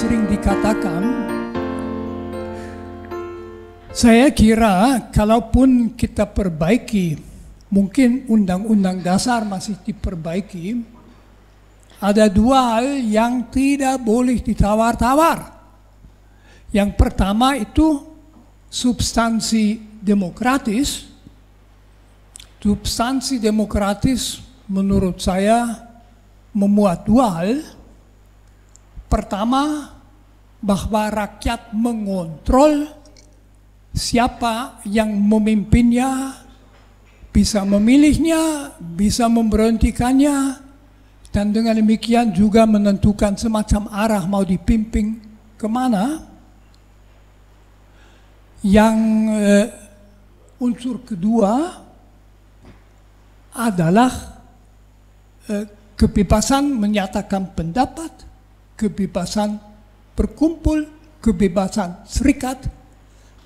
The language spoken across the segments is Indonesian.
sering dikatakan, saya kira kalaupun kita perbaiki, mungkin undang-undang dasar masih diperbaiki, ada dua hal yang tidak boleh ditawar-tawar. Yang pertama itu substansi demokratis. Substansi demokratis menurut saya memuat dua hal. Pertama, bahwa rakyat mengontrol siapa yang memimpinnya, bisa memilihnya, bisa memberhentikannya, dan dengan demikian juga menentukan semacam arah mau dipimpin kemana. Yang unsur kedua adalah kebebasan menyatakan pendapat, kebebasan berkumpul, kebebasan serikat,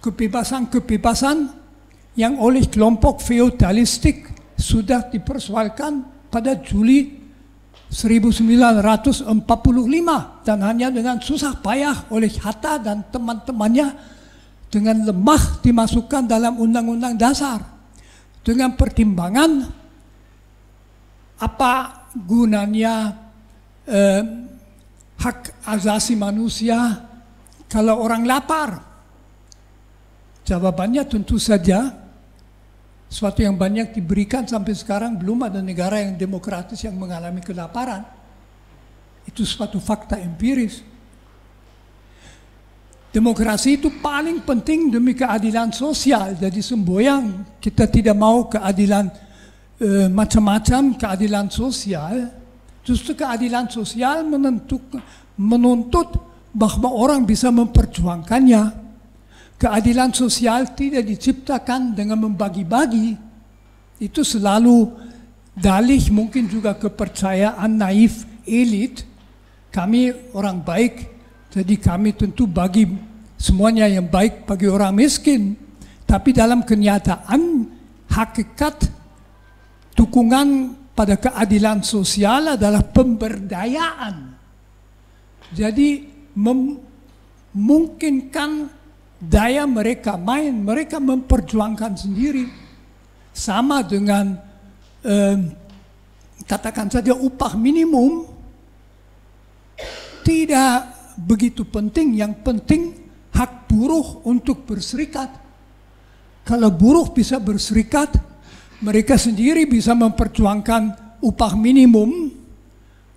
kebebasan-kebebasan yang oleh kelompok feodalistik sudah dipersoalkan pada Juli 1945 dan hanya dengan susah payah oleh Hatta dan teman-temannya dengan lemah dimasukkan dalam undang-undang dasar dengan pertimbangan apa gunanya hak asasi manusia kalau orang lapar. Jawabannya tentu saja suatu yang banyak diberikan sampai sekarang belum ada negara yang demokratis yang mengalami kelaparan. Itu suatu fakta empiris. Demokrasi itu paling penting demi keadilan sosial. Jadi semboyang kita tidak mau keadilan macam-macam, keadilan sosial. Justru keadilan sosial menuntut bahwa orang bisa memperjuangkannya. Keadilan sosial tidak diciptakan dengan membagi-bagi. Itu selalu dalih, mungkin juga kepercayaan naif elit. Kami orang baik, jadi kami tentu bagi semuanya yang baik bagi orang miskin. Tapi dalam kenyataan, hakikat dukungan pada keadilan sosial adalah pemberdayaan. Jadi memungkinkan daya mereka main, mereka memperjuangkan sendiri. Sama dengan katakan saja upah minimum tidak begitu penting. Yang penting hak buruh untuk berserikat. Kalau buruh bisa berserikat, mereka sendiri bisa memperjuangkan upah minimum.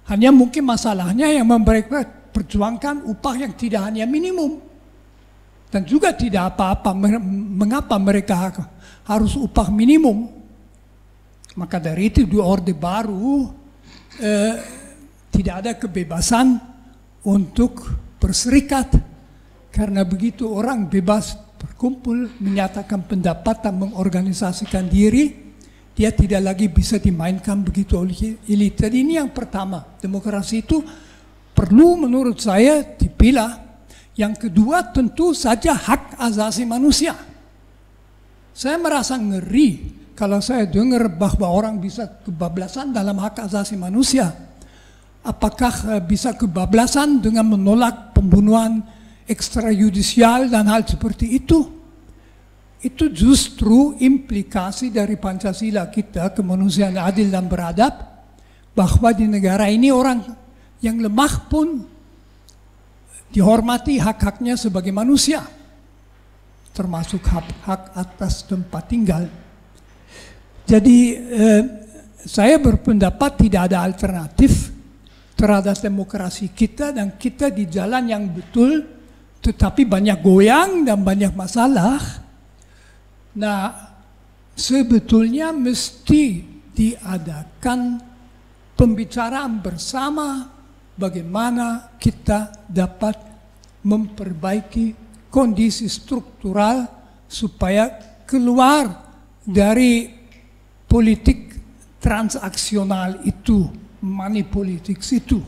Hanya mungkin masalahnya yang mereka perjuangkan upah yang tidak hanya minimum. Dan juga tidak apa-apa mengapa mereka harus upah minimum. Maka dari itu di Orde Baru tidak ada kebebasan untuk berserikat. Karena begitu orang bebas berkumpul, menyatakan pendapat dan mengorganisasikan diri, dia tidak lagi bisa dimainkan begitu oleh elit. Jadi ini yang pertama, demokrasi itu perlu menurut saya dipilah. Yang kedua tentu saja hak asasi manusia. Saya merasa ngeri kalau saya dengar bahwa orang bisa kebablasan dalam hak asasi manusia. Apakah bisa kebablasan dengan menolak pembunuhan ekstrajudisial dan hal seperti itu? Itu justru implikasi dari Pancasila kita, kemanusiaan adil dan beradab, bahwa di negara ini orang yang lemah pun dihormati hak-haknya sebagai manusia, termasuk hak atas tempat tinggal. Jadi saya berpendapat tidak ada alternatif terhadap demokrasi kita, dan kita di jalan yang betul, tetapi banyak goyang dan banyak masalah. Nah, sebetulnya mesti diadakan pembicaraan bersama bagaimana kita dapat memperbaiki kondisi struktural supaya keluar dari politik transaksional itu, money politics itu.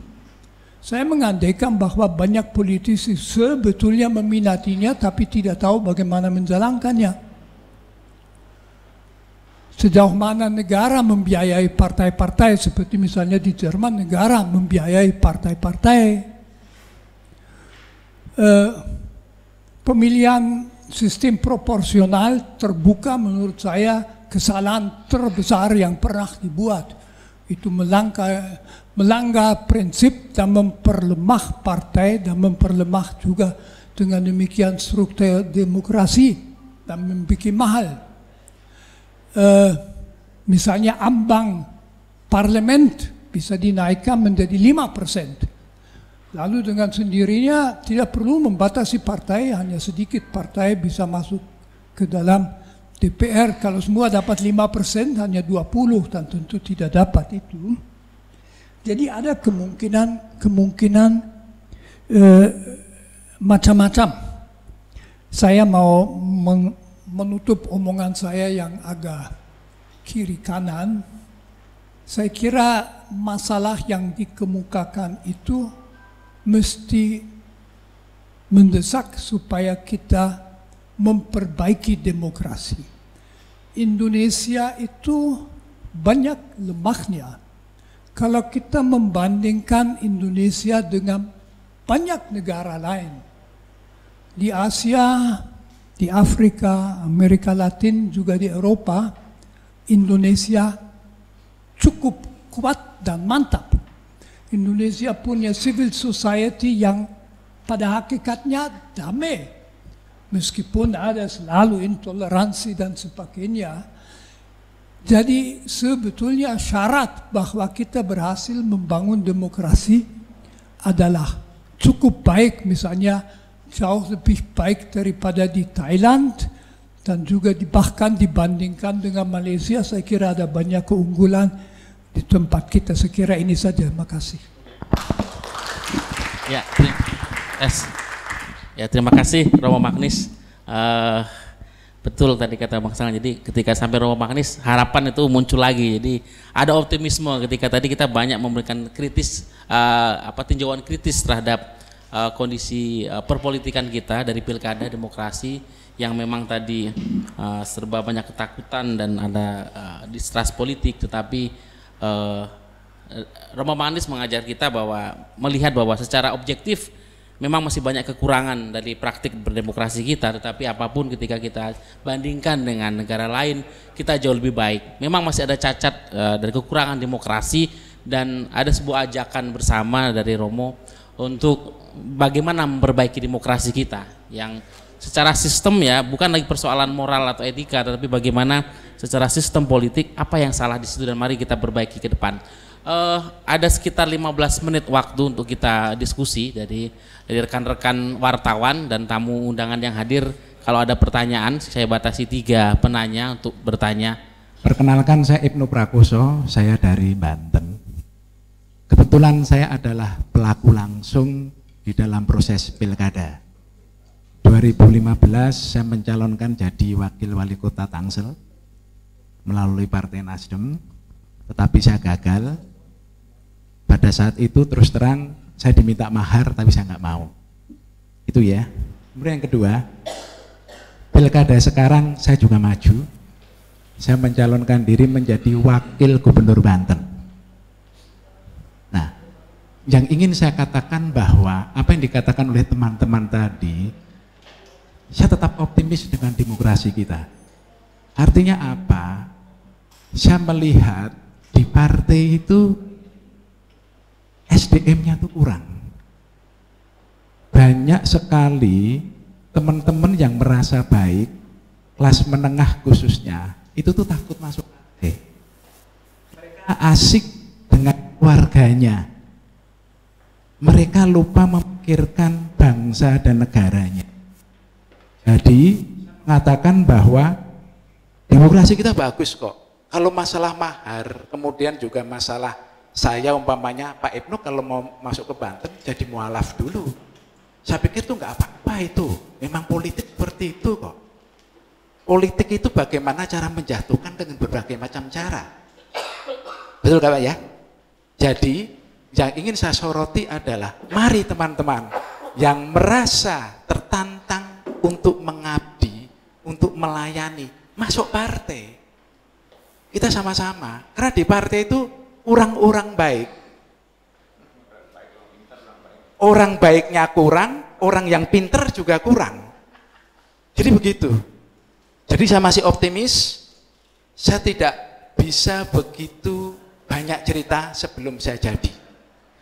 Saya mengandaikan bahwa banyak politisi sebetulnya meminatinya tapi tidak tahu bagaimana menjalankannya. Sejauh mana negara membiayai partai-partai, seperti misalnya di Jerman negara membiayai partai-partai. pemilihan sistem proporsional terbuka menurut saya kesalahan terbesar yang pernah dibuat. Itu melanggar prinsip dan memperlemah partai dan memperlemah juga dengan demikian struktur demokrasi dan membuat mahal. Misalnya ambang parlemen bisa dinaikkan menjadi 5%. Lalu dengan sendirinya tidak perlu membatasi partai, hanya sedikit partai bisa masuk ke dalam DPR. Kalau semua dapat 5%, hanya 20, dan tentu tidak dapat itu. Jadi ada kemungkinan macam-macam. Saya mau menutup omongan saya yang agak kiri kanan. Saya kira masalah yang dikemukakan itu mesti mendesak supaya kita memperbaiki demokrasi. Indonesia itu banyak lemahnya. Kalau kita membandingkan Indonesia dengan banyak negara lain, di Asia, di Afrika, Amerika Latin, juga di Eropa, Indonesia cukup kuat dan mantap. Indonesia punya civil society yang pada hakikatnya damai. Meskipun ada selalu intoleransi dan sebagainya. Jadi sebetulnya syarat bahwa kita berhasil membangun demokrasi adalah cukup baik, misalnya jauh lebih baik daripada di Thailand, dan juga bahkan dibandingkan dengan Malaysia. Saya kira ada banyak keunggulan di tempat kita. Saya kira ini saja. Terima kasih. Ya, terima kasih Romo Magnis. Betul tadi kata Bang Sang. Jadi ketika sampai Romo Magnis, harapan itu muncul lagi. Jadi ada optimisme ketika tadi kita banyak memberikan tinjauan kritis terhadap kondisi perpolitikan kita dari pilkada demokrasi yang memang tadi serba banyak ketakutan dan ada distrust politik. Tetapi Romo Magnis mengajar kita melihat bahwa secara objektif memang masih banyak kekurangan dari praktik berdemokrasi kita, tetapi apapun ketika kita bandingkan dengan negara lain, kita jauh lebih baik. Memang masih ada cacat dari kekurangan demokrasi, dan ada sebuah ajakan bersama dari Romo untuk bagaimana memperbaiki demokrasi kita yang secara sistem, ya, bukan lagi persoalan moral atau etika, tetapi bagaimana secara sistem politik apa yang salah di situ, dan mari kita perbaiki ke depan. Ada sekitar 15 menit waktu untuk kita diskusi dari rekan-rekan wartawan dan tamu undangan yang hadir. Kalau ada pertanyaan, saya batasi 3 penanya untuk bertanya. Perkenalkan, saya Ibnu Prakoso, saya dari Banten. Kebetulan saya adalah pelaku langsung di dalam proses pilkada. 2015 saya mencalonkan jadi wakil wali kota Tangsel melalui Partai Nasdem, tetapi saya gagal. Pada saat itu terus terang saya diminta mahar, tapi saya nggak mau. Itu ya. Kemudian yang kedua, pilkada sekarang saya juga maju. Saya mencalonkan diri menjadi wakil gubernur Banten. Nah, yang ingin saya katakan bahwa apa yang dikatakan oleh teman-teman tadi, saya tetap optimis dengan demokrasi kita. Artinya apa? Saya melihat di partai itu SDM-nya tuh kurang. Banyak sekali teman-teman yang merasa baik, kelas menengah khususnya, itu tuh takut masuk partai. Mereka asik dengan keluarganya. Mereka lupa memikirkan bangsa dan negaranya. Jadi mengatakan bahwa demokrasi kita bagus kok. Kalau masalah mahar, kemudian juga masalah saya umpamanya Pak Ibnu kalau mau masuk ke Banten jadi mualaf dulu. Saya pikir itu nggak apa-apa itu. Memang politik seperti itu kok. Politik itu bagaimana cara menjatuhkan dengan berbagai macam cara. Betul Pak ya? Jadi yang ingin saya soroti adalah mari teman-teman yang merasa tertantang untuk mengabdi, untuk melayani, masuk partai. Kita sama-sama. Karena di partai itu orang-orang baik. Orang baiknya kurang, orang yang pinter juga kurang. Jadi begitu. Jadi saya masih optimis, saya tidak bisa begitu banyak cerita sebelum saya jadi.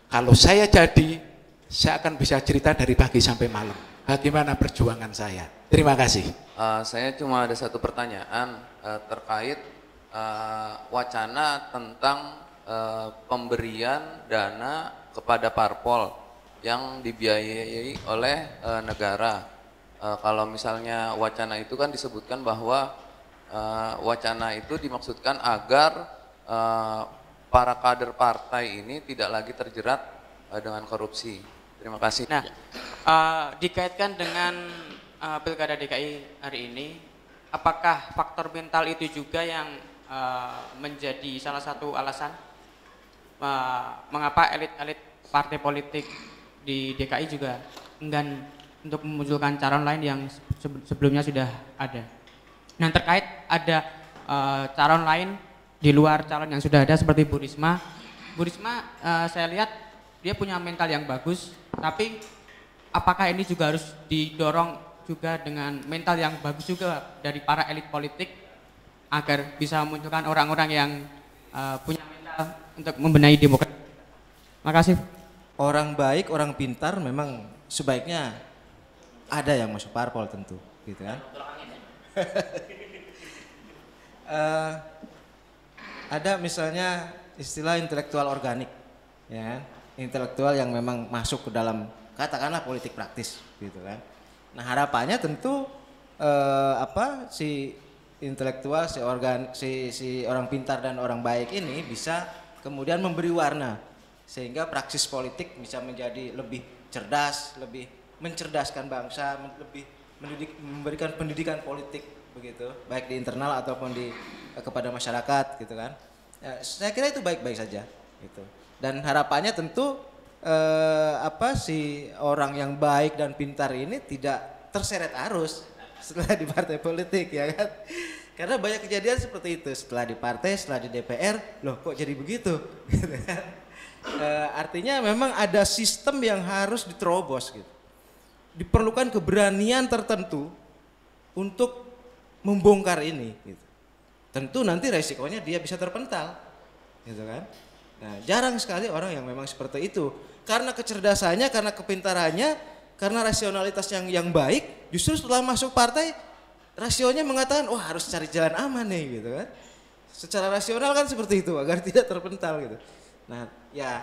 Kalau saya jadi, saya akan bisa cerita dari pagi sampai malam. Bagaimana perjuangan saya. Terima kasih. Saya cuma ada satu pertanyaan terkait wacana tentang pemberian dana kepada parpol yang dibiayai oleh negara. Kalau misalnya wacana itu kan disebutkan bahwa wacana itu dimaksudkan agar para kader partai ini tidak lagi terjerat dengan korupsi. Terima kasih. Nah, dikaitkan dengan Pilkada DKI hari ini, apakah faktor mental itu juga yang menjadi salah satu alasan mengapa elit-elit partai politik di DKI juga enggan untuk memunculkan calon lain yang sebelumnya sudah ada. Nah, terkait ada calon lain di luar calon yang sudah ada seperti Bu Risma. Bu Risma saya lihat dia punya mental yang bagus, tapi apakah ini juga harus didorong juga dengan mental yang bagus juga dari para elit politik agar bisa memunculkan orang-orang yang punya mental untuk membenahi demokrasi. Terima kasih. Orang baik, orang pintar memang sebaiknya ada yang masuk parpol tentu, gitu kan? Ada misalnya istilah intelektual organik, ya kan? Intelektual yang memang masuk ke dalam katakanlah politik praktis, gitu kan? Nah harapannya tentu si intelektual, si orang pintar dan orang baik ini bisa kemudian memberi warna sehingga praksis politik bisa menjadi lebih cerdas, lebih mencerdaskan bangsa, lebih memberikan pendidikan politik begitu, baik di internal ataupun kepada masyarakat, gitu kan? Ya, saya kira itu baik-baik saja, gitu. Dan harapannya tentu si orang yang baik dan pintar ini tidak terseret arus setelah di partai politik, ya kan? Karena banyak kejadian seperti itu setelah di partai, setelah di DPR, loh kok jadi begitu? Gitu kan? Artinya memang ada sistem yang harus diterobos, gitu. Diperlukan keberanian tertentu untuk membongkar ini, gitu. Tentu nanti resikonya dia bisa terpental, gitu kan? Nah, jarang sekali orang yang memang seperti itu karena kecerdasannya, karena kepintarannya, karena rasionalitas yang baik. Justru setelah masuk partai, rasionya mengatakan, wah harus cari jalan aman nih, gitu kan? Secara rasional kan seperti itu agar tidak terpental, gitu. Nah, ya.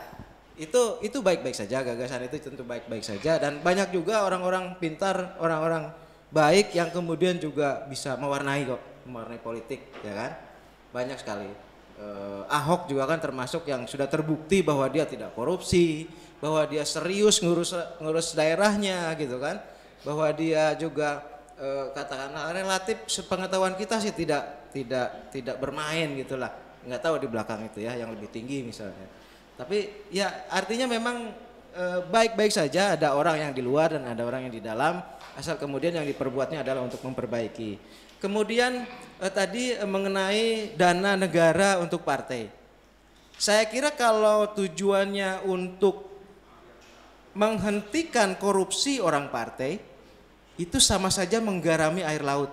Itu baik-baik saja, gagasan itu tentu baik-baik saja, dan banyak juga orang-orang pintar, orang-orang baik yang kemudian juga bisa mewarnai politik, ya kan? Banyak sekali. Ahok juga kan termasuk yang sudah terbukti bahwa dia tidak korupsi, bahwa dia serius ngurus daerahnya, gitu kan? Bahwa dia juga katakanlah relatif sepengetahuan kita sih tidak bermain gitulah. Nggak tahu di belakang itu ya yang lebih tinggi misalnya. Tapi ya artinya memang baik-baik saja, ada orang yang di luar dan ada orang yang di dalam, asal kemudian yang diperbuatnya adalah untuk memperbaiki. Kemudian tadi mengenai dana negara untuk partai. Saya kira kalau tujuannya untuk menghentikan korupsi orang partai, itu sama saja menggarami air laut.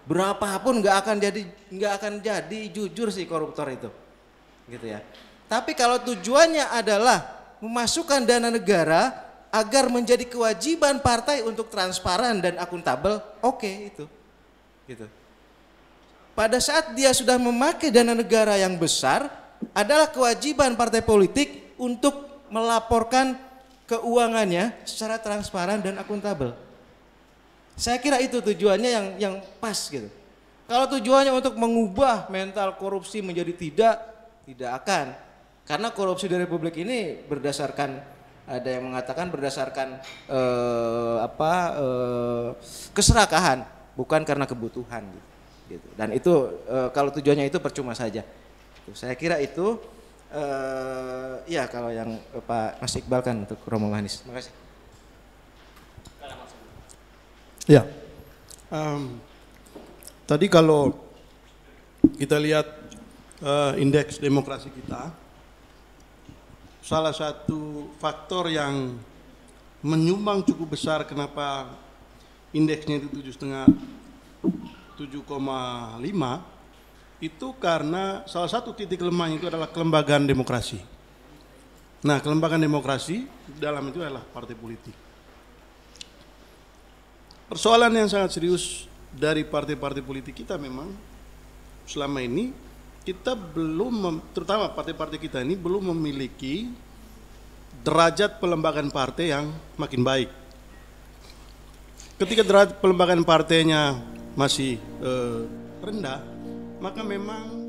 Berapapun nggak akan jadi jujur si koruptor itu, gitu ya. Tapi kalau tujuannya adalah memasukkan dana negara agar menjadi kewajiban partai untuk transparan dan akuntabel, oke, itu. Gitu. Pada saat dia sudah memakai dana negara yang besar, adalah kewajiban partai politik untuk melaporkan keuangannya secara transparan dan akuntabel. Saya kira itu tujuannya yang pas, gitu. Kalau tujuannya untuk mengubah mental korupsi menjadi tidak akan. Karena korupsi di Republik ini berdasarkan, ada yang mengatakan berdasarkan keserakahan, bukan karena kebutuhan, gitu. Dan itu kalau tujuannya itu percuma saja. Saya kira itu ya kalau yang Pak Mas Iqbal kan untuk rombongan Anies. Terima kasih. Ya, tadi kalau kita lihat indeks demokrasi kita, salah satu faktor yang menyumbang cukup besar kenapa indeksnya itu 7,5 itu karena salah satu titik lemahnya itu adalah kelembagaan demokrasi. Nah, kelembagaan demokrasi dalam itu adalah partai politik. Persoalan yang sangat serius dari partai-partai politik kita memang selama ini kita belum, terutama partai-partai kita ini belum memiliki derajat pelembagaan partai yang makin baik. Ketika derajat pelembagaan partainya masih rendah, maka memang